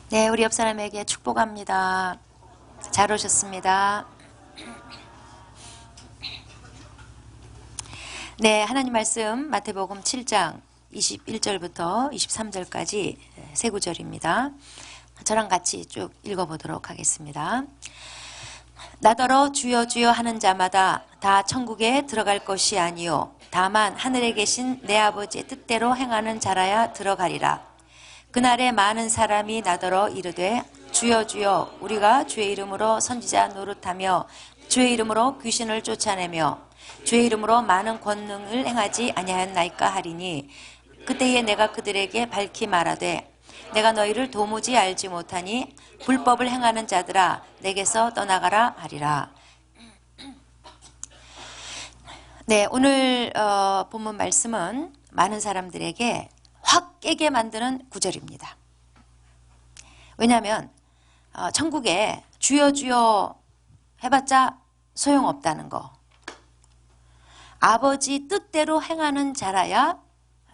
네, 우리 옆 사람에게 축복합니다. 잘 오셨습니다. 네, 하나님 말씀 마태복음 7장 21절부터 23절까지 세 구절입니다. 저랑 같이 쭉 읽어보도록 하겠습니다. 나더러 주여 주여 하는 자마다 다 천국에 들어갈 것이 아니요 다만 하늘에 계신 내 아버지의 뜻대로 행하는 자라야 들어가리라. 그날에 많은 사람이 나더러 이르되 주여 주여 우리가 주의 이름으로 선지자 노릇하며 주의 이름으로 귀신을 쫓아내며 주의 이름으로 많은 권능을 행하지 아니하였나이까 하리니 그때에 내가 그들에게 밝히 말하되 내가 너희를 도무지 알지 못하니 불법을 행하는 자들아 내게서 떠나가라 하리라. 네, 오늘 본문 말씀은 많은 사람들에게 확 깨게 만드는 구절입니다. 왜냐하면 천국에 주여 주여 해봤자 소용없다는 거, 아버지 뜻대로 행하는 자라야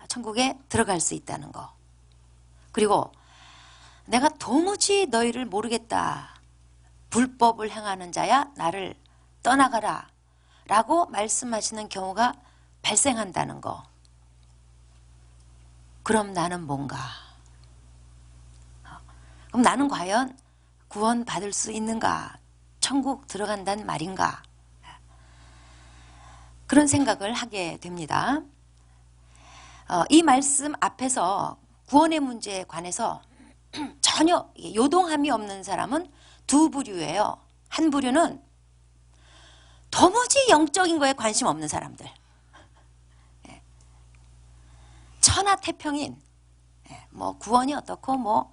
천국에 들어갈 수 있다는 거, 그리고 내가 도무지 너희를 모르겠다, 불법을 행하는 자야 나를 떠나가라 라고 말씀하시는 경우가 발생한다는 거. 그럼 나는 뭔가? 그럼 나는 과연 구원 받을 수 있는가? 천국 들어간다는 말인가? 그런 생각을 하게 됩니다. 이 말씀 앞에서 구원의 문제에 관해서 전혀 요동함이 없는 사람은 두 부류예요. 한 부류는 도무지 영적인 거에 관심 없는 사람들, 천하태평인, 뭐 구원이 어떻고 뭐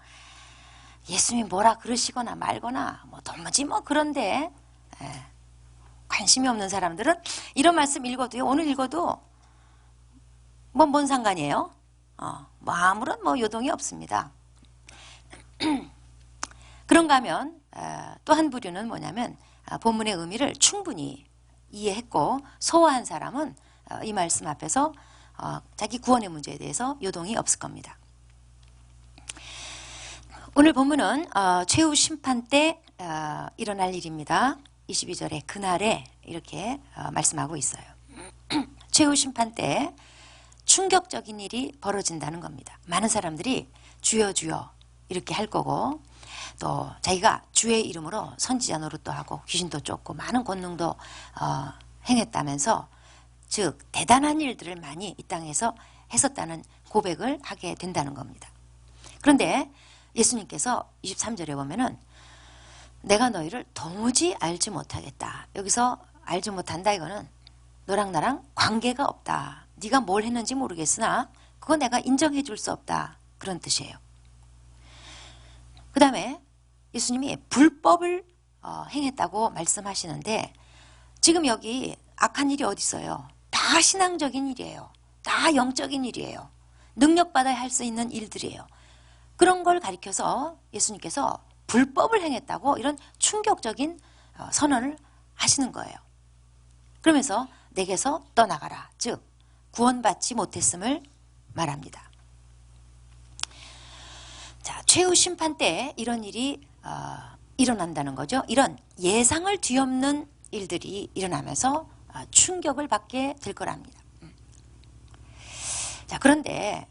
예수님이 뭐라 그러시거나 말거나 뭐 도무지 뭐 그런데 관심이 없는 사람들은 이런 말씀 읽어도요, 오늘 읽어도 뭐 뭔 상관이에요? 뭐 아무런 뭐 요동이 없습니다. 그런가 하면 또 한 부류는 뭐냐면 본문의 의미를 충분히 이해했고 소화한 사람은 이 말씀 앞에서 자기 구원의 문제에 대해서 요동이 없을 겁니다. 오늘 본문은 최후 심판 때 일어날 일입니다. 22절에 그날에 이렇게 말씀하고 있어요. 최후 심판 때 충격적인 일이 벌어진다는 겁니다. 많은 사람들이 주여 주여 이렇게 할 거고, 또 자기가 주의 이름으로 선지자 노릇도 하고 귀신도 쫓고 많은 권능도 행했다면서, 즉 대단한 일들을 많이 이 땅에서 했었다는 고백을 하게 된다는 겁니다. 그런데 예수님께서 23절에 보면은 내가 너희를 도무지 알지 못하겠다. 여기서 알지 못한다, 이거는 너랑 나랑 관계가 없다. 네가 뭘 했는지 모르겠으나 그거 내가 인정해 줄 수 없다, 그런 뜻이에요. 그 다음에 예수님이 불법을 행했다고 말씀하시는데, 지금 여기 악한 일이 어디 있어요? 다 신앙적인 일이에요. 다 영적인 일이에요. 능력받아야 할 수 있는 일들이에요. 그런 걸 가리켜서 예수님께서 불법을 행했다고 이런 충격적인 선언을 하시는 거예요. 그러면서 내게서 떠나가라, 즉 구원받지 못했음을 말합니다. 자, 최후 심판 때 이런 일이 일어난다는 거죠. 이런 예상을 뒤엎는 일들이 일어나면서 충격을 받게 될 거랍니다. 자, 그런데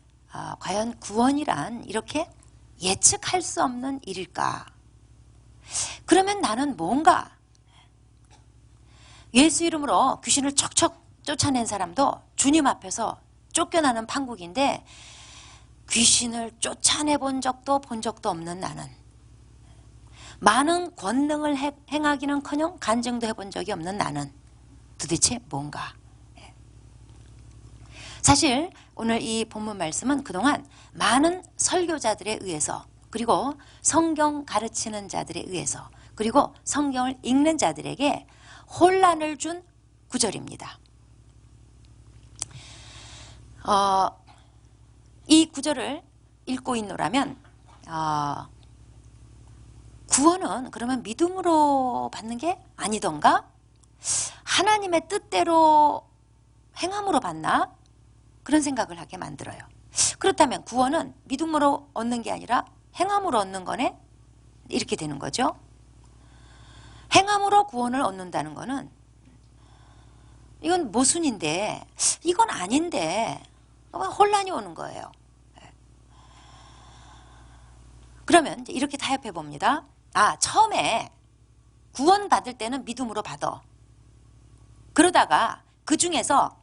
과연 구원이란 이렇게 예측할 수 없는 일일까? 그러면 나는 뭔가? 예수 이름으로 귀신을 척척 쫓아낸 사람도 주님 앞에서 쫓겨나는 판국인데, 귀신을 쫓아내본 적도 본 적도 없는 나는, 많은 권능을 행하기는커녕 간증도 해본 적이 없는 나는 도대체 뭔가? 사실 오늘 이 본문 말씀은 그동안 많은 설교자들에 의해서, 그리고 성경 가르치는 자들에 의해서, 그리고 성경을 읽는 자들에게 혼란을 준 구절입니다. 이 구절을 읽고 있노라면 구원은 그러면 믿음으로 받는 게 아니던가? 하나님의 뜻대로 행함으로 받나? 그런 생각을 하게 만들어요. 그렇다면 구원은 믿음으로 얻는 게 아니라 행함으로 얻는 거네? 이렇게 되는 거죠. 행함으로 구원을 얻는다는 거는 이건 모순인데, 이건 아닌데 혼란이 오는 거예요. 그러면 이제 이렇게 타협해 봅니다. 처음에 구원 받을 때는 믿음으로 받아. 그러다가 그 중에서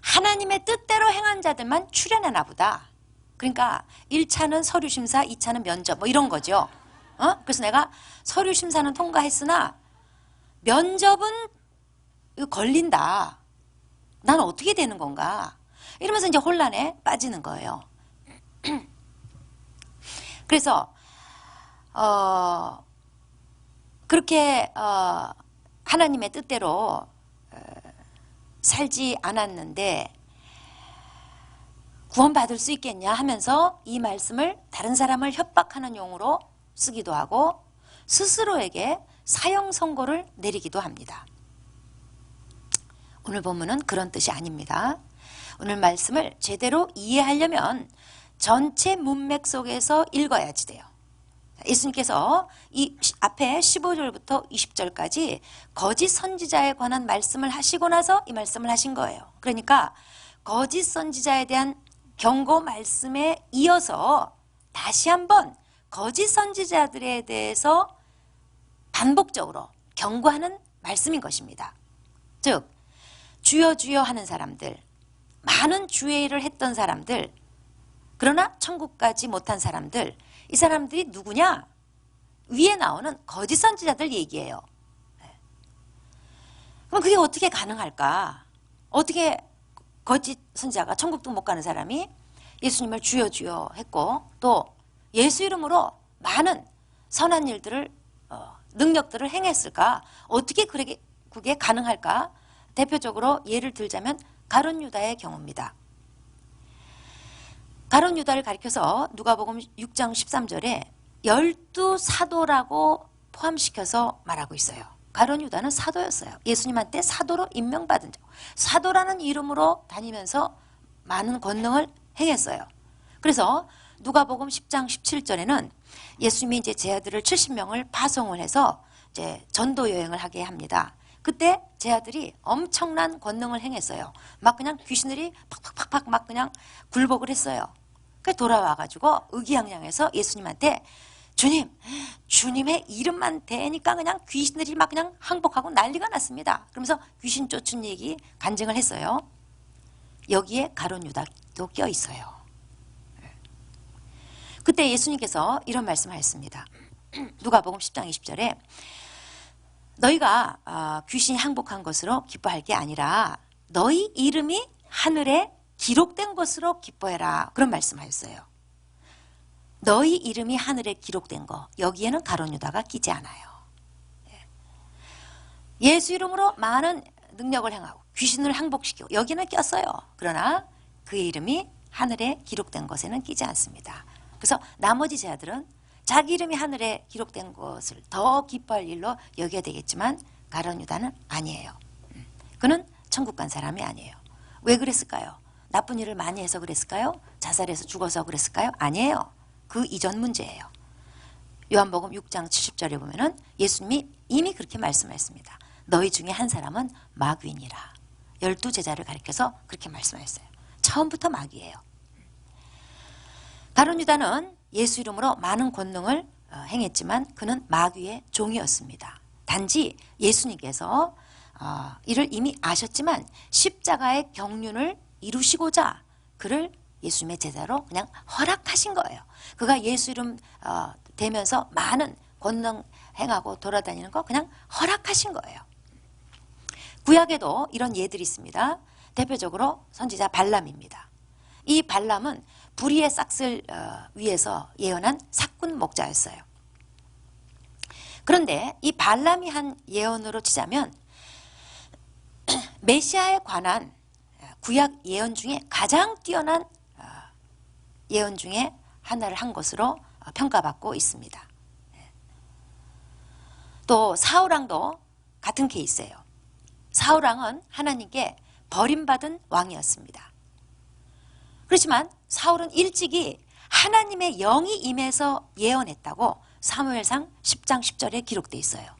하나님의 뜻대로 행한 자들만 출연하나 보다. 그러니까 1차는 서류 심사, 2차는 면접 뭐 이런 거죠. 그래서 내가 서류 심사는 통과했으나 면접은 이거 걸린다. 난 어떻게 되는 건가? 이러면서 이제 혼란에 빠지는 거예요. 그래서 그렇게 하나님의 뜻대로 살지 않았는데 구원받을 수 있겠냐 하면서 이 말씀을 다른 사람을 협박하는 용어로 쓰기도 하고 스스로에게 사형 선고를 내리기도 합니다. 오늘 본문은 그런 뜻이 아닙니다. 오늘 말씀을 제대로 이해하려면 전체 문맥 속에서 읽어야지 돼요. 예수님께서 이 앞에 15절부터 20절까지 거짓 선지자에 관한 말씀을 하시고 나서 이 말씀을 하신 거예요. 그러니까 거짓 선지자에 대한 경고 말씀에 이어서 다시 한번 거짓 선지자들에 대해서 반복적으로 경고하는 말씀인 것입니다. 즉 주여 주여 하는 사람들, 많은 주의 일을 했던 사람들, 그러나 천국 가지 못한 사람들, 이 사람들이 누구냐? 위에 나오는 거짓 선지자들 얘기예요. 그럼 그게 어떻게 가능할까? 어떻게 거짓 선지자가 천국도 못 가는 사람이 예수님을 주여 주여 했고 또 예수 이름으로 많은 선한 일들을 능력들을 행했을까? 어떻게 그게 가능할까? 대표적으로 예를 들자면 가룟 유다의 경우입니다. 가룟 유다를 가리켜서 누가복음 6장 13절에 12사도라고 포함시켜서 말하고 있어요. 가룟 유다는 사도였어요. 예수님한테 사도로 임명받은 자. 사도라는 이름으로 다니면서 많은 권능을 행했어요. 그래서 누가복음 10장 17절에는 예수님이 이제 제 아들을 70명을 파송을 해서 이제 전도 여행을 하게 합니다. 그때 제 아들이 엄청난 권능을 행했어요. 막 그냥 귀신들이 팍팍팍팍 막 그냥 굴복을 했어요. 그래서 돌아와가지고 의기양양해서 예수님한테 주님의 이름만 대니까 그냥 귀신들이 막 그냥 항복하고 난리가 났습니다. 그러면서 귀신 쫓은 얘기 간증을 했어요. 여기에 가룟 유다도 껴 있어요. 그때 예수님께서 이런 말씀을 하셨습니다. 누가복음 10장 20절에 너희가 귀신이 항복한 것으로 기뻐할 게 아니라 너희 이름이 하늘에 기록된 것으로 기뻐해라. 그런 말씀하셨어요. 너희 이름이 하늘에 기록된 거, 여기에는 가룟 유다가 끼지 않아요. 예수 이름으로 많은 능력을 행하고 귀신을 항복시키고 여기는 꼈어요. 그러나 그의 이름이 하늘에 기록된 것에는 끼지 않습니다. 그래서 나머지 제자들은 자기 이름이 하늘에 기록된 것을 더 기뻐할 일로 여겨야 되겠지만 가룟 유다는 아니에요. 그는 천국 간 사람이 아니에요. 왜 그랬을까요? 나쁜 일을 많이 해서 그랬을까요? 자살해서 죽어서 그랬을까요? 아니에요. 그 이전 문제예요. 요한복음 6장 70절에 보면은 예수님이 이미 그렇게 말씀하셨습니다. 너희 중에 한 사람은 마귀이니라. 12제자를 가리켜서 그렇게 말씀하셨어요. 처음부터 마귀예요. 가룟 유다는 예수 이름으로 많은 권능을 행했지만 그는 마귀의 종이었습니다. 단지 예수님께서 이를 이미 아셨지만 십자가의 경륜을 이루시고자 그를 예수님의 제자로 그냥 허락하신 거예요. 그가 예수 이름 되면서 많은 권능 행하고 돌아다니는 거 그냥 허락하신 거예요. 구약에도 이런 예들이 있습니다. 대표적으로 선지자 발람입니다. 이 발람은 불의의 싹을 위해서 예언한 사꾼 목자였어요. 그런데 이 발람이 한 예언으로 치자면 메시아에 관한 구약 예언 중에 가장 뛰어난 예언 중에 하나를 한 것으로 평가받고 있습니다. 또 사울왕도 같은 케이스예요. 사울왕은 하나님께 버림받은 왕이었습니다. 그렇지만 사울은 일찍이 하나님의 영이 임해서 예언했다고 사무엘상 10장 10절에 기록되어 있어요.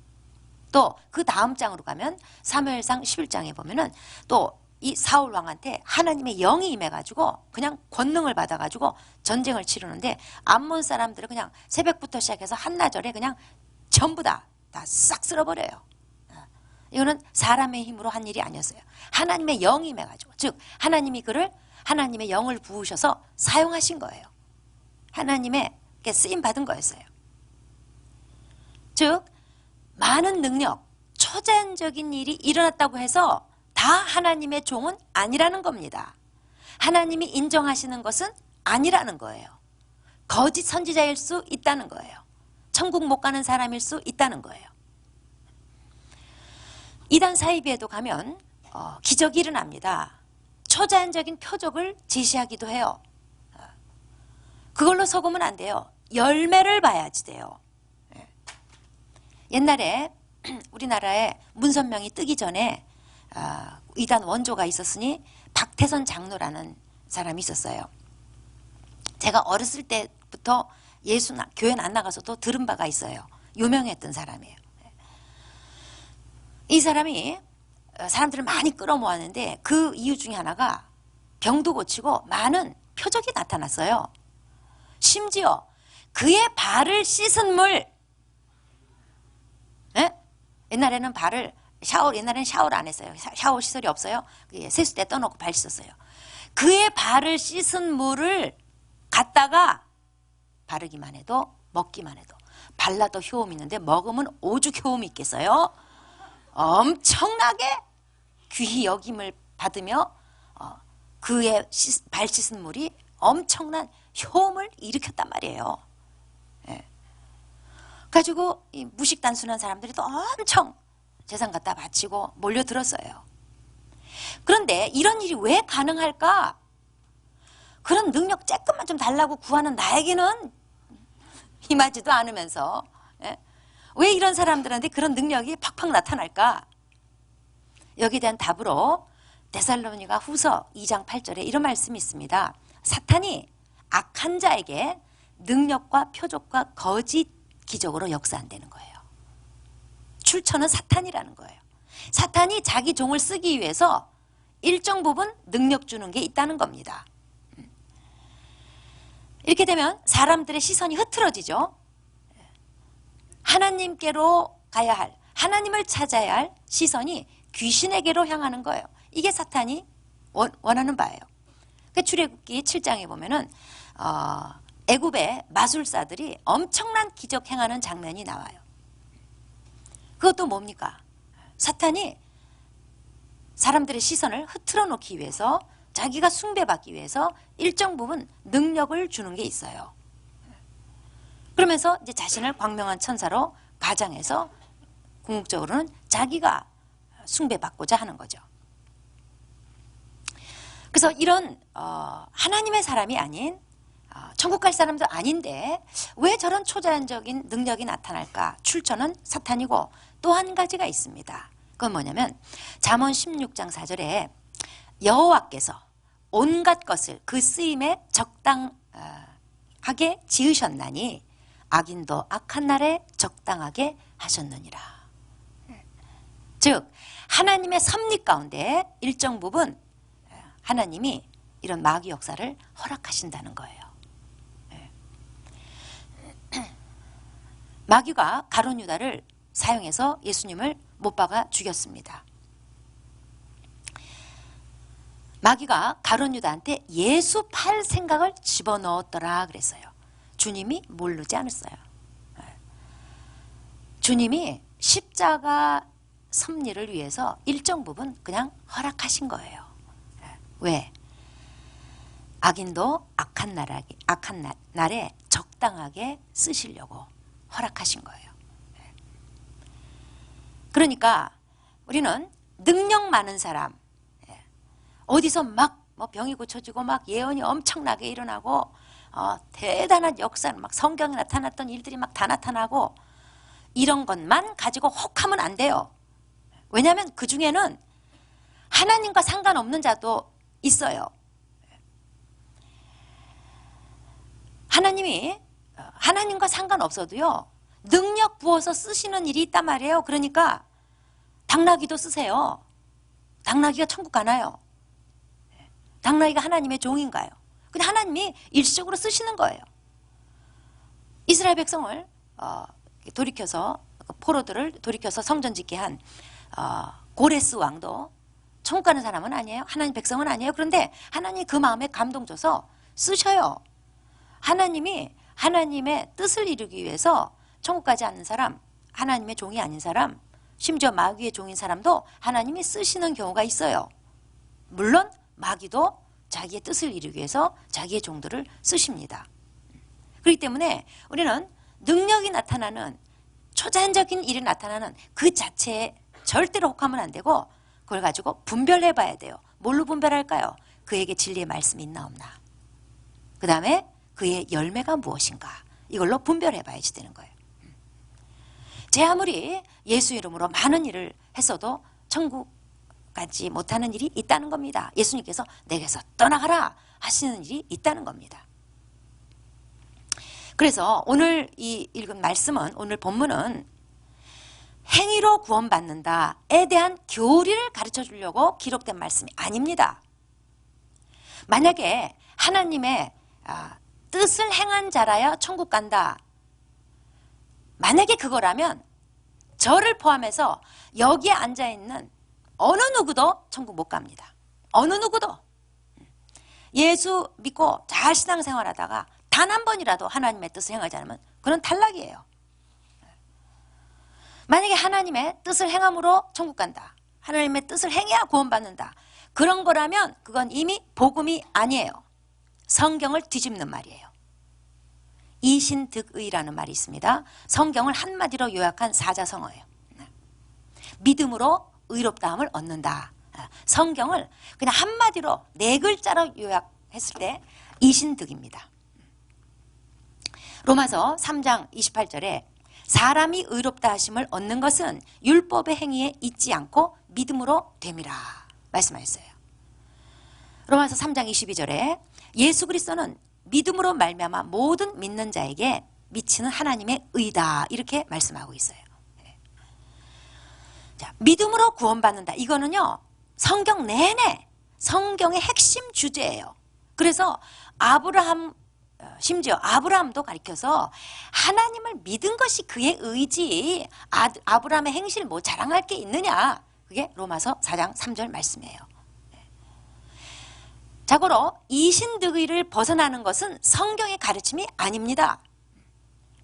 또 그 다음 장으로 가면 사무엘상 11장에 보면은 또 이 사울 왕한테 하나님의 영이 임해가지고 그냥 권능을 받아가지고 전쟁을 치르는데 암몬 사람들은 그냥 새벽부터 시작해서 한나절에 그냥 전부 다 싹 쓸어버려요. 이거는 사람의 힘으로 한 일이 아니었어요. 하나님의 영이 임해가지고, 즉 하나님이 그를 하나님의 영을 부으셔서 사용하신 거예요. 하나님의 쓰임 받은 거였어요. 즉 많은 능력, 초자연적인 일이 일어났다고 해서 다 하나님의 종은 아니라는 겁니다. 하나님이 인정하시는 것은 아니라는 거예요. 거짓 선지자일 수 있다는 거예요. 천국 못 가는 사람일 수 있다는 거예요. 이단 사이비에도 가면 기적이 일어납니다. 초자연적인 표적을 제시하기도 해요. 그걸로 속으면 안 돼요. 열매를 봐야지 돼요. 옛날에 우리나라에 문선명이 뜨기 전에 이단 원조가 있었으니 박태선 장로라는 사람이 있었어요. 제가 어렸을 때부터 교회는 안 나가서도 들은 바가 있어요. 유명했던 사람이에요. 이 사람이 사람들을 많이 끌어모았는데 그 이유 중에 하나가 병도 고치고 많은 표적이 나타났어요. 심지어 그의 발을 씻은 물, 옛날에는 옛날에는 샤워를 안 했어요. 샤워 시설이 없어요. 세수대 떠놓고 발 씻었어요. 그의 발을 씻은 물을 갖다가 바르기만 해도, 먹기만 해도, 발라도 효험이 있는데 먹으면 오죽 효험이 있겠어요? 엄청나게 귀히 여김을 받으며 그의 발 씻은 물이 엄청난 효험을 일으켰단 말이에요. 가지고 이 무식 단순한 사람들이 또 엄청 재산 갖다 바치고 몰려들었어요. 그런데 이런 일이 왜 가능할까? 그런 능력 조금만 좀 달라고 구하는 나에게는 임하지도 않으면서 왜 이런 사람들한테 그런 능력이 팍팍 나타날까? 여기에 대한 답으로 데살로니가 후서 2장 8절에 이런 말씀이 있습니다. 사탄이 악한 자에게 능력과 표적과 거짓 기적으로 역사한다는 거예요. 출처는 사탄이라는 거예요. 사탄이 자기 종을 쓰기 위해서 일정 부분 능력 주는 게 있다는 겁니다. 이렇게 되면 사람들의 시선이 흐트러지죠. 하나님께로 가야 할, 하나님을 찾아야 할 시선이 귀신에게로 향하는 거예요. 이게 사탄이 원하는 바예요. 출애굽기 7장에 보면은 애굽의 마술사들이 엄청난 기적 행하는 장면이 나와요. 그것도 뭡니까? 사탄이 사람들의 시선을 흐트러 놓기 위해서, 자기가 숭배받기 위해서 일정 부분 능력을 주는 게 있어요. 그러면서 이제 자신을 광명한 천사로 가장해서 궁극적으로는 자기가 숭배받고자 하는 거죠. 그래서 이런 하나님의 사람이 아닌 천국 갈 사람도 아닌데 왜 저런 초자연적인 능력이 나타날까? 출처는 사탄이고 또 한 가지가 있습니다. 그건 뭐냐면 잠언 16장 4절에 여호와께서 온갖 것을 그 쓰임에 적당하게 지으셨나니 악인도 악한 날에 적당하게 하셨느니라. 즉 하나님의 섭리 가운데 일정 부분 하나님이 이런 마귀 역사를 허락하신다는 거예요. 마귀가 가룟 유다를 사용해서 예수님을 못 박아 죽였습니다. 마귀가 가룟 유다한테 예수 팔 생각을 집어넣었더라 그랬어요. 주님이 모르지 않았어요. 주님이 십자가 섭리를 위해서 일정 부분 그냥 허락하신 거예요. 왜? 악인도 악한 날에 적당하게 쓰시려고 허락하신 거예요. 그러니까 우리는 능력 많은 사람, 어디서 막 뭐 병이 고쳐지고 막 예언이 엄청나게 일어나고 대단한 역사는 막 성경에 나타났던 일들이 막 다 나타나고 이런 것만 가지고 혹하면 안 돼요. 왜냐하면 그 중에는 하나님과 상관없는 자도 있어요. 하나님이 하나님과 상관없어도요 능력 부어서 쓰시는 일이 있단 말이에요. 그러니까 당나귀도 쓰세요. 당나귀가 천국 가나요? 당나귀가 하나님의 종인가요? 근데 하나님이 일시적으로 쓰시는 거예요. 이스라엘 백성을 돌이켜서 포로들을 돌이켜서 성전 짓게 한 고레스 왕도 천국 가는 사람은 아니에요. 하나님 백성은 아니에요. 그런데 하나님이 그 마음에 감동 줘서 쓰셔요. 하나님이 하나님의 뜻을 이루기 위해서 천국 가지 않는 사람, 하나님의 종이 아닌 사람, 심지어 마귀의 종인 사람도 하나님이 쓰시는 경우가 있어요. 물론 마귀도 자기의 뜻을 이루기 위해서 자기의 종들을 쓰십니다. 그렇기 때문에 우리는 능력이 나타나는 초자연적인 일이 나타나는 그 자체에 절대로 혹하면 안 되고 그걸 가지고 분별해 봐야 돼요. 뭘로 분별할까요? 그에게 진리의 말씀이 있나 없나. 그 다음에 그의 열매가 무엇인가. 이걸로 분별해 봐야지 되는 거예요. 제 아무리 예수 이름으로 많은 일을 했어도 천국 가지 못하는 일이 있다는 겁니다. 예수님께서 내게서 떠나가라 하시는 일이 있다는 겁니다. 그래서 오늘 이 읽은 말씀은, 오늘 본문은 행위로 구원받는다에 대한 교리를 가르쳐 주려고 기록된 말씀이 아닙니다. 만약에 하나님의 뜻을 행한 자라야 천국 간다. 만약에 그거라면 저를 포함해서 여기에 앉아있는 어느 누구도 천국 못 갑니다. 어느 누구도. 예수 믿고 잘 신앙생활하다가 단 한 번이라도 하나님의 뜻을 행하지 않으면 그건 탈락이에요. 만약에 하나님의 뜻을 행함으로 천국 간다. 하나님의 뜻을 행해야 구원받는다. 그런 거라면 그건 이미 복음이 아니에요. 성경을 뒤집는 말이에요. 이신득의라는 말이 있습니다. 성경을 한마디로 요약한 사자성어예요. 믿음으로 의롭다함을 얻는다. 성경을 그냥 한마디로 네 글자로 요약했을 때 이신득입니다. 로마서 3장 28절에 사람이 의롭다 하심을 얻는 것은 율법의 행위에 있지 않고 믿음으로 됨이라 말씀하셨어요. 로마서 3장 22절에 예수 그리스도는 믿음으로 말미암아 모든 믿는 자에게 미치는 하나님의 의다 이렇게 말씀하고 있어요. 자, 믿음으로 구원받는다. 이거는요 성경 내내 성경의 핵심 주제예요. 그래서 심지어 아브라함도 가리켜서 하나님을 믿은 것이 그의 의지, 아브라함의 행실 뭐 자랑할 게 있느냐. 그게 로마서 4장 3절 말씀이에요. 자고로 이신득의를 벗어나는 것은 성경의 가르침이 아닙니다.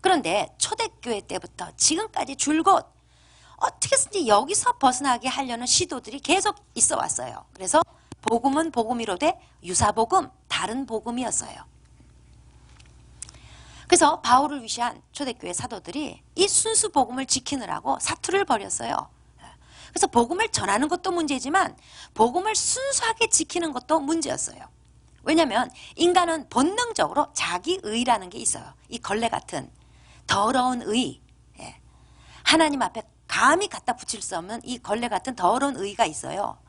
그런데 초대교회 때부터 지금까지 줄곧 어떻게든지 여기서 벗어나게 하려는 시도들이 계속 있어 왔어요. 그래서 복음은 복음이로되 유사복음, 다른 복음이었어요. 그래서 바울을 위시한 초대교회 사도들이 이 순수 복음을 지키느라고 사투를 벌였어요. 그래서 복음을 전하는 것도 문제지만 복음을 순수하게 지키는 것도 문제였어요. 왜냐하면 인간은 본능적으로 자기의라는 게 있어요. 이 걸레 같은 더러운 의, 하나님 앞에 감히 갖다 붙일 수 없는 이 걸레 같은 더러운 의가 있어요.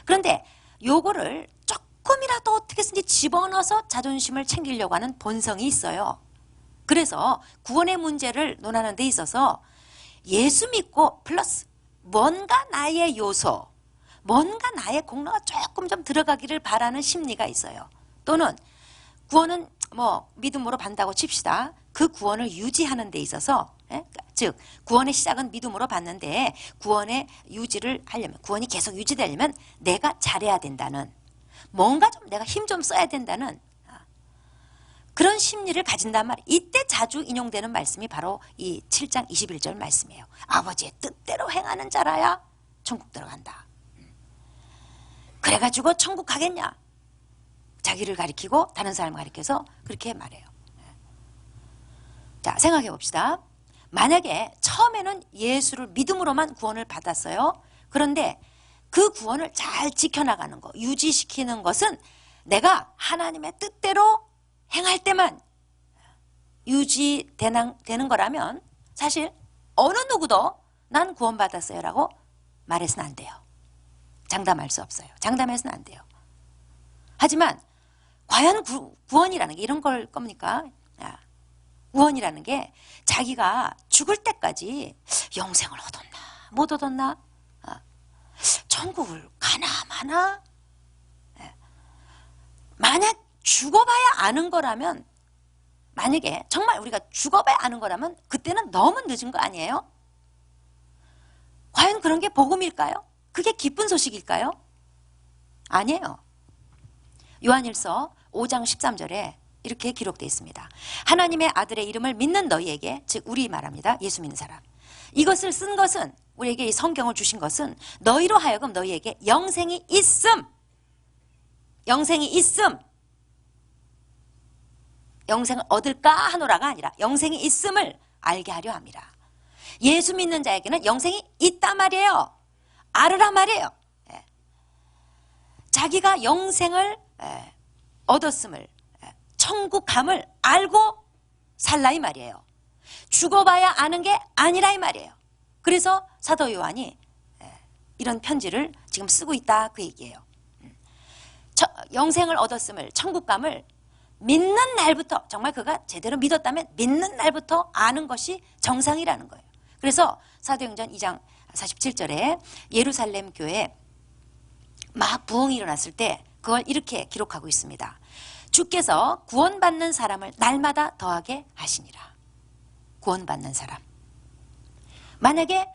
그런데 요거를 조금이라도 어떻게든지 집어넣어서 자존심을 챙기려고 하는 본성이 있어요. 그래서 구원의 문제를 논하는 데 있어서 예수 믿고 플러스 뭔가 나의 요소, 뭔가 나의 공로가 조금 좀 들어가기를 바라는 심리가 있어요. 또는 구원은 뭐 믿음으로 받는다고 칩시다. 그 구원을 유지하는 데 있어서 즉 구원의 시작은 믿음으로 받는데 구원의 유지를 하려면, 구원이 계속 유지되려면 내가 잘해야 된다는, 뭔가 좀 내가 힘 좀 써야 된다는 그런 심리를 가진단 말이에요. 이때 자주 인용되는 말씀이 바로 이 7장 21절 말씀이에요. 아버지의 뜻대로 행하는 자라야 천국 들어간다. 그래가지고 천국 가겠냐? 자기를 가리키고 다른 사람을 가리켜서 그렇게 말해요. 자, 생각해 봅시다. 만약에 처음에는 예수를 믿음으로만 구원을 받았어요. 그런데 그 구원을 잘 지켜나가는 것, 유지시키는 것은 내가 하나님의 뜻대로 행할 때만 유지되는 거라면 사실 어느 누구도 난 구원받았어요 라고 말해서는 안 돼요. 장담할 수 없어요. 장담해서는 안 돼요. 하지만 과연 구원이라는 게 이런 걸 겁니까? 구원이라는 게 자기가 죽을 때까지 영생을 얻었나 못 얻었나, 천국을 가나 마나, 만약 죽어봐야 아는 거라면, 만약에 정말 우리가 죽어봐야 아는 거라면 그때는 너무 늦은 거 아니에요? 과연 그런 게 복음일까요? 그게 기쁜 소식일까요? 아니에요. 요한일서 5장 13절에 이렇게 기록되어 있습니다. 하나님의 아들의 이름을 믿는 너희에게, 즉 우리 말합니다. 예수 믿는 사람. 이것을 쓴 것은, 우리에게 이 성경을 주신 것은 너희로 하여금 너희에게 영생이 있음. 영생이 있음. 영생을 얻을까 하노라가 아니라 영생이 있음을 알게 하려 함이라. 예수 믿는 자에게는 영생이 있단 말이에요. 알으란 말이에요. 자기가 영생을 얻었음을, 천국감을 알고 살라 이 말이에요. 죽어봐야 아는 게 아니라 이 말이에요. 그래서 사도 요한이 이런 편지를 지금 쓰고 있다 그 얘기예요. 영생을 얻었음을, 천국감을 믿는 날부터, 정말 그가 제대로 믿었다면 믿는 날부터 아는 것이 정상이라는 거예요. 그래서 사도행전 2장 47절에 예루살렘 교회에 막 부흥이 일어났을 때 그걸 이렇게 기록하고 있습니다. 주께서 구원받는 사람을 날마다 더하게 하시니라. 구원받는 사람. 만약에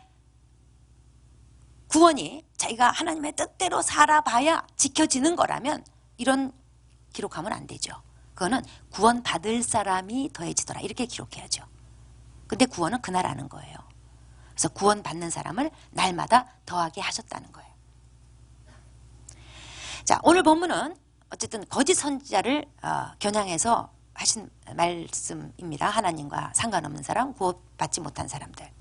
구원이 자기가 하나님의 뜻대로 살아봐야 지켜지는 거라면 이런 기록하면 안 되죠. 그거는 구원받을 사람이 더해지더라 이렇게 기록해야죠. 근데 구원은 그날 하는 거예요. 그래서 구원받는 사람을 날마다 더하게 하셨다는 거예요. 자, 오늘 본문은 어쨌든 거짓 선지자를 겨냥해서 하신 말씀입니다. 하나님과 상관없는 사람, 구원받지 못한 사람들.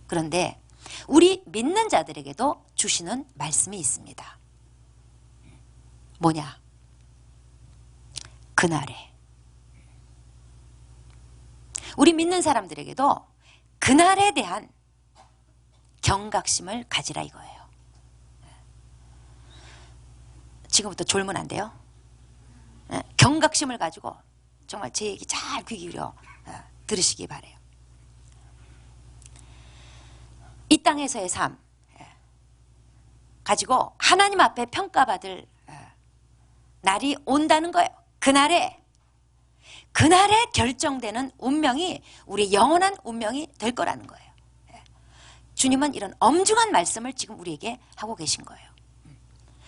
그런데 우리 믿는 자들에게도 주시는 말씀이 있습니다. 뭐냐? 그날에 우리 믿는 사람들에게도 그날에 대한 경각심을 가지라 이거예요. 지금부터 졸면 안 돼요. 경각심을 가지고 정말 제 얘기 잘 귀 기울여 들으시기 바래요. 이 땅에서의 삶 가지고 하나님 앞에 평가받을 날이 온다는 거예요. 그날에 결정되는 운명이 우리 영원한 운명이 될 거라는 거예요. 주님은 이런 엄중한 말씀을 지금 우리에게 하고 계신 거예요.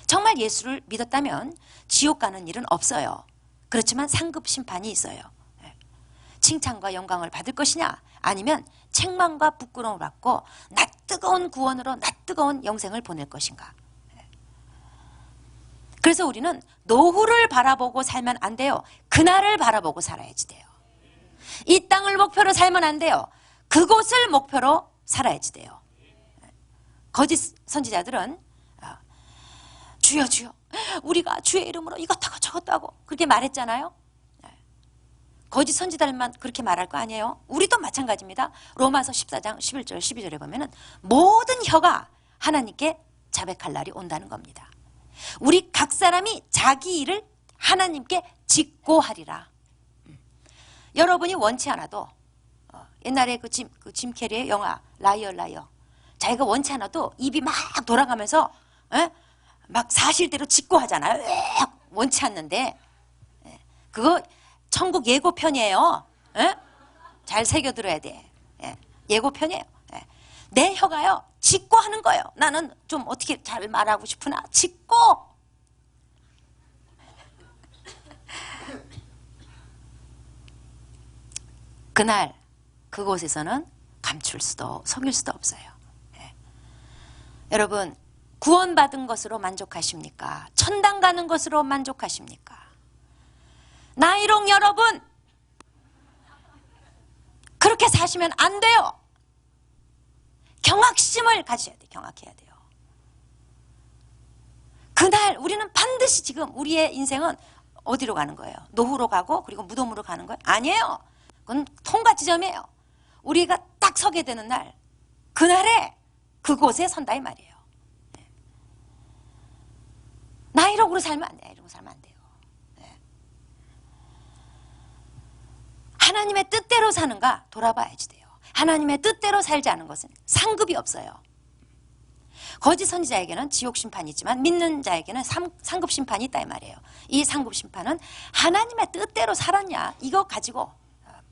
정말 예수를 믿었다면 지옥 가는 일은 없어요. 그렇지만 상급 심판이 있어요. 칭찬과 영광을 받을 것이냐, 아니면 책망과 부끄러움을 받고 낯뜨거운 구원으로 낯뜨거운 영생을 보낼 것인가. 그래서 우리는 노후를 바라보고 살면 안 돼요. 그날을 바라보고 살아야지 돼요. 이 땅을 목표로 살면 안 돼요. 그곳을 목표로 살아야지 돼요. 거짓 선지자들은 주여 주여 우리가 주의 이름으로 이것하고 저것하고 그렇게 말했잖아요. 거짓 선지자들만 그렇게 말할 거 아니에요. 우리도 마찬가지입니다. 로마서 14장 11절 12절에 보면은 모든 혀가 하나님께 자백할 날이 온다는 겁니다. 우리 각 사람이 자기 일을 하나님께 직고하리라. 여러분이 원치 않아도 옛날에 그 짐 캐리의 영화 라이어 라이어, 자기가 원치 않아도 입이 막 돌아가면서 막 사실대로 직고하잖아요. 원치 않는데 그거 천국 예고편이에요. 잘 새겨 들어야 돼. 예고편이에요. 내 혀가요 직고하는 거예요. 나는 좀 어떻게 잘 말하고 싶으나 직고. 그날 그곳에서는 감출 수도 속일 수도 없어요. 여러분, 구원받은 것으로 만족하십니까? 천당 가는 것으로 만족하십니까? 나이롱 여러분, 그렇게 사시면 안 돼요. 경악심을 가지셔야 돼요. 경악해야 돼요. 그날 우리는 반드시 지금 우리의 인생은 어디로 가는 거예요? 노후로 가고 그리고 무덤으로 가는 거예요? 아니에요. 그건 통과 지점이에요. 우리가 딱 서게 되는 날, 그날에 그곳에 선다 이 말이에요. 나이록으로 살면 안 돼요. 나이록으로 살면 안 돼요. 하나님의 뜻대로 사는가 돌아봐야지 돼요. 하나님의 뜻대로 살지 않은 것은 상급이 없어요. 거짓 선지자에게는 지옥 심판이 있지만 믿는 자에게는 상급 심판이 있다 이 말이에요. 이 상급 심판은 하나님의 뜻대로 살았냐 이거 가지고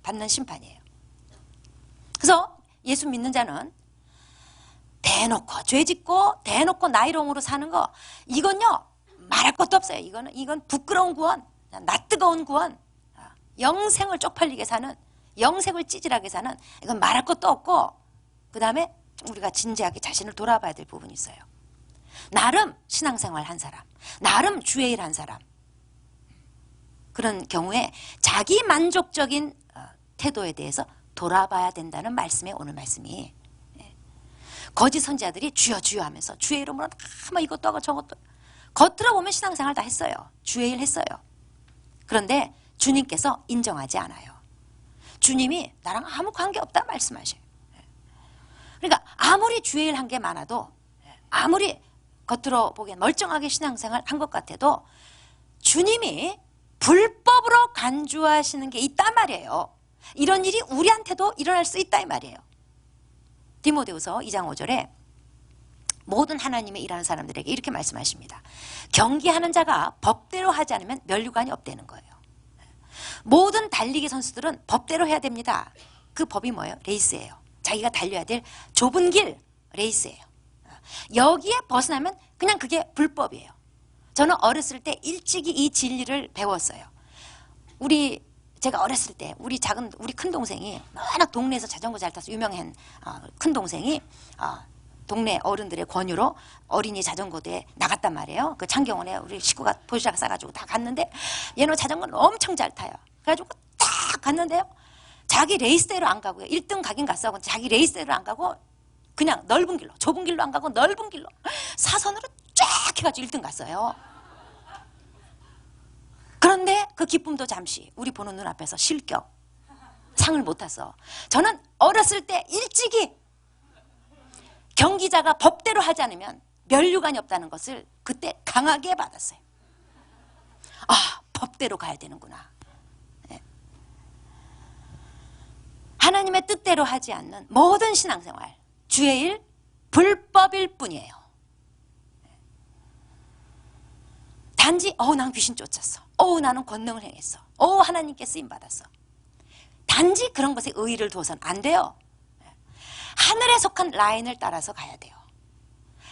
받는 심판이에요. 그래서 예수 믿는 자는 대놓고 죄짓고 대놓고 나이롱으로 사는 거 이건요 말할 것도 없어요. 이건 부끄러운 구원, 낯뜨거운 구원, 영생을 쪽팔리게 사는, 영생을 찌질하게 사는, 이건 말할 것도 없고, 그 다음에 우리가 진지하게 자신을 돌아봐야 될 부분이 있어요. 나름 신앙생활 한 사람, 나름 주의 일 한 사람, 그런 경우에 자기 만족적인 태도에 대해서 돌아봐야 된다는 말씀에 오늘 말씀이, 거짓 선지자들이 주여 주여 하면서 주의 이름으로 막 이것도 하고 저것도, 겉으로 보면 신앙생활 다 했어요. 주의 일 했어요. 그런데 주님께서 인정하지 않아요. 주님이 나랑 아무 관계없다 말씀하셔요. 그러니까 아무리 주의 일 한 게 많아도, 아무리 겉으로 보기엔 멀쩡하게 신앙생활 한 것 같아도 주님이 불법으로 간주하시는 게 있단 말이에요. 이런 일이 우리한테도 일어날 수 있다 이 말이에요. 디모데후서 2장 5절에 모든 하나님의 일하는 사람들에게 이렇게 말씀하십니다. 경기하는 자가 법대로 하지 않으면 면류관이 없다는 거예요. 모든 달리기 선수들은 법대로 해야 됩니다. 그 법이 뭐예요? 레이스예요. 자기가 달려야 될 좁은 길 레이스예요. 여기에 벗어나면 그냥 그게 불법이에요. 저는 어렸을 때 일찍이 이 진리를 배웠어요. 제가 어렸을 때 우리 큰 동생이 워낙 동네에서 자전거 잘 타서 유명한 큰 동생이 동네 어른들의 권유로 어린이 자전거대에 나갔단 말이에요. 그 창경원에 우리 식구가 도시락 싸가지고 다 갔는데 얘는 자전거를 엄청 잘 타요. 그래가지고 딱 갔는데요. 자기 레이스대로 안 가고요. 1등 가긴 갔어. 자기 레이스대로 안 가고 그냥 넓은 길로, 좁은 길로 안 가고 넓은 길로 사선으로 쫙 해가지고 1등 갔어요. 그런데 그 기쁨도 잠시 우리 보는 눈앞에서 실격 상을 못 탔어. 저는 어렸을 때 일찍이 경기자가 법대로 하지 않으면 면류관이 없다는 것을 그때 강하게 받았어요. 아, 법대로 가야 되는구나. 네. 하나님의 뜻대로 하지 않는 모든 신앙생활, 주의 일, 불법일 뿐이에요. 단지 난 귀신 쫓았어. 나는 권능을 행했어. 하나님께 쓰임받았어. 단지 그런 것에 의의를 둬서는 안 돼요. 하늘에 속한 라인을 따라서 가야 돼요.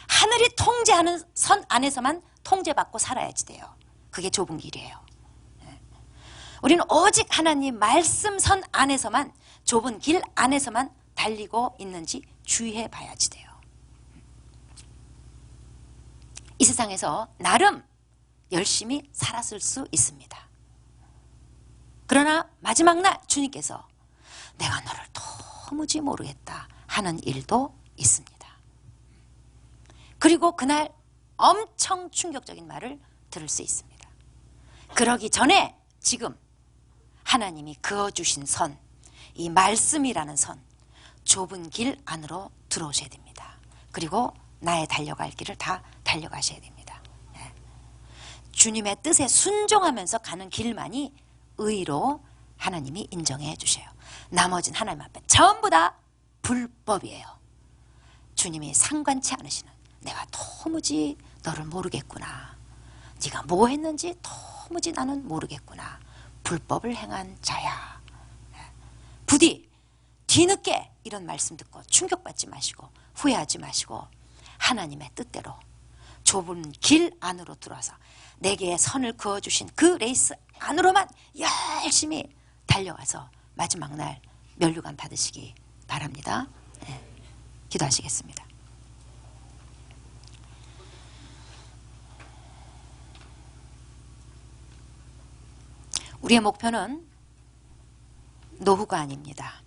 하늘이 통제하는 선 안에서만 통제받고 살아야지 돼요. 그게 좁은 길이에요. 우리는 오직 하나님 말씀 선 안에서만, 좁은 길 안에서만 달리고 있는지 주의해 봐야지 돼요. 이 세상에서 나름 열심히 살았을 수 있습니다. 그러나 마지막 날 주님께서 내가 너를 도무지 모르겠다 하는 일도 있습니다. 그리고 그날 엄청 충격적인 말을 들을 수 있습니다. 그러기 전에 지금 하나님이 그어주신 선, 이 말씀이라는 선, 좁은 길 안으로 들어오셔야 됩니다. 그리고 나의 달려갈 길을 다 달려가셔야 됩니다. 주님의 뜻에 순종하면서 가는 길만이 의로 하나님이 인정해 주셔요. 나머지는 하나님 앞에 전부 다 불법이에요. 주님이 상관치 않으시는, 내가 도무지 너를 모르겠구나, 네가 뭐 했는지 도무지 나는 모르겠구나, 불법을 행한 자야. 부디 뒤늦게 이런 말씀 듣고 충격받지 마시고 후회하지 마시고 하나님의 뜻대로 좁은 길 안으로 들어와서 내게 선을 그어주신 그 레이스 안으로만 열심히 달려와서 마지막 날 면류관 받으시기 바랍니다. 네. 기도하시겠습니다. 우리의 목표는 노후가 아닙니다.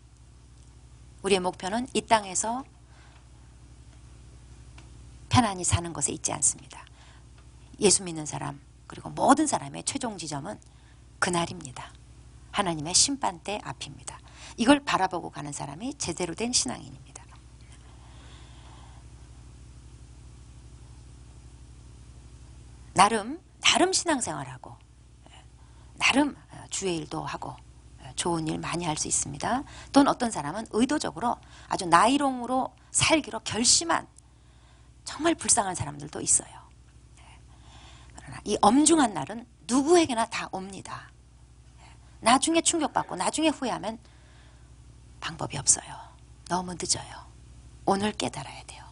우리의 목표는 이 땅에서 편안히 사는 것에 있지 않습니다. 예수 믿는 사람, 그리고 모든 사람의 최종 지점은 그날입니다. 하나님의 심판대 앞입니다. 이걸 바라보고 가는 사람이 제대로 된 신앙인입니다. 나름 신앙생활하고, 나름 주의 일도 하고, 좋은 일 많이 할 수 있습니다. 또는 어떤 사람은 의도적으로 아주 나이롱으로 살기로 결심한 정말 불쌍한 사람들도 있어요. 그러나 이 엄중한 날은 누구에게나 다 옵니다. 나중에 충격받고 나중에 후회하면 방법이 없어요. 너무 늦어요. 오늘 깨달아야 돼요.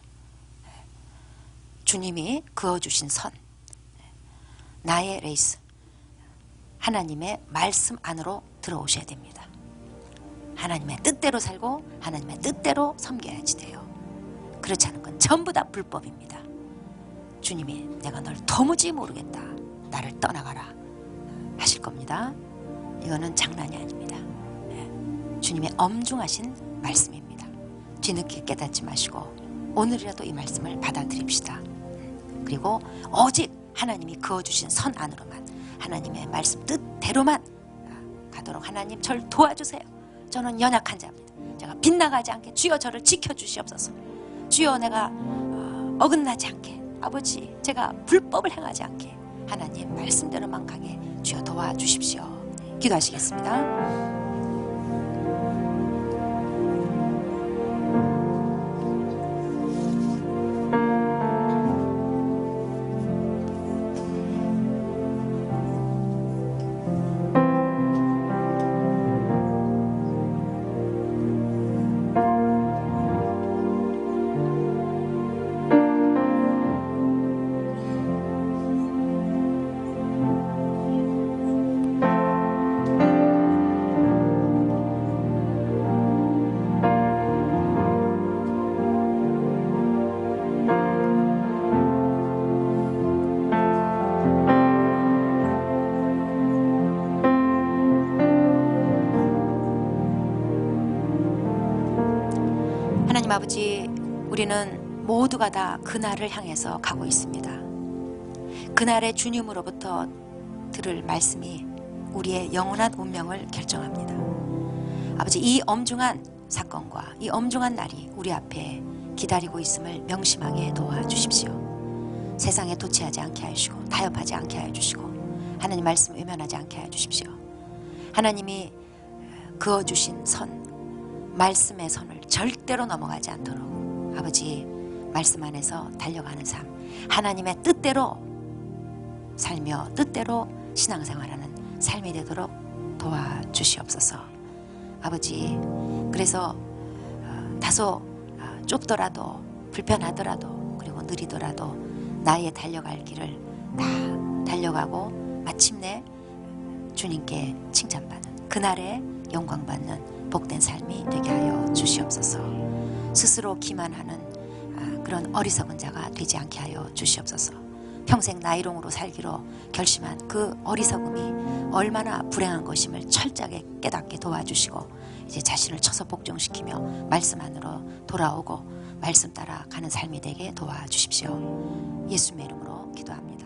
주님이 그어주신 선, 나의 레이스, 하나님의 말씀 안으로 들어오셔야 됩니다. 하나님의 뜻대로 살고 하나님의 뜻대로 섬겨야지 돼요. 그렇지 않은 건 전부 다 불법입니다. 주님이 내가 널 도무지 모르겠다, 나를 떠나가라 하실 겁니다. 이거는 장난이 아닙니다. 주님의 엄중하신 말씀입니다. 뒤늦게 깨닫지 마시고 오늘이라도 이 말씀을 받아들입시다. 그리고 오직 하나님이 그어주신 선 안으로만, 하나님의 말씀 뜻대로만 가도록 하나님 저를 도와주세요. 저는 연약한 자입니다. 제가 빗나가지 않게 주여 저를 지켜주시옵소서. 주여 내가 어긋나지 않게, 아버지 제가 불법을 행하지 않게 하나님 말씀대로만 가게 주여 도와주십시오. 기도하시겠습니다. 하나님 아버지, 우리는 모두가 다 그날을 향해서 가고 있습니다. 그날의 주님으로부터 들을 말씀이 우리의 영원한 운명을 결정합니다. 아버지, 이 엄중한 사건과 이 엄중한 날이 우리 앞에 기다리고 있음을 명심하게 도와주십시오. 세상에 도취하지 않게 하시고 타협하지 않게 하여 주시고 하나님 말씀 외면하지 않게 하여 주십시오. 하나님이 그어주신 선, 말씀의 선을 절대로 넘어가지 않도록 아버지 말씀 안에서 달려가는 삶, 하나님의 뜻대로 살며 뜻대로 신앙생활하는 삶이 되도록 도와주시옵소서. 아버지, 그래서 다소 좁더라도 불편하더라도 그리고 느리더라도 나의 달려갈 길을 다 달려가고 마침내 주님께 칭찬받는 그날에 영광받는 복된 삶이 되게 하여 주시옵소서. 스스로 기만하는 그런 어리석은 자가 되지 않게 하여 주시옵소서. 평생 나이롱으로 살기로 결심한 그 어리석음이 얼마나 불행한 것임을 철저하게 깨닫게 도와주시고 이제 자신을 쳐서 복종시키며 말씀 안으로 돌아오고 말씀 따라 가는 삶이 되게 도와주십시오. 예수님의 이름으로 기도합니다.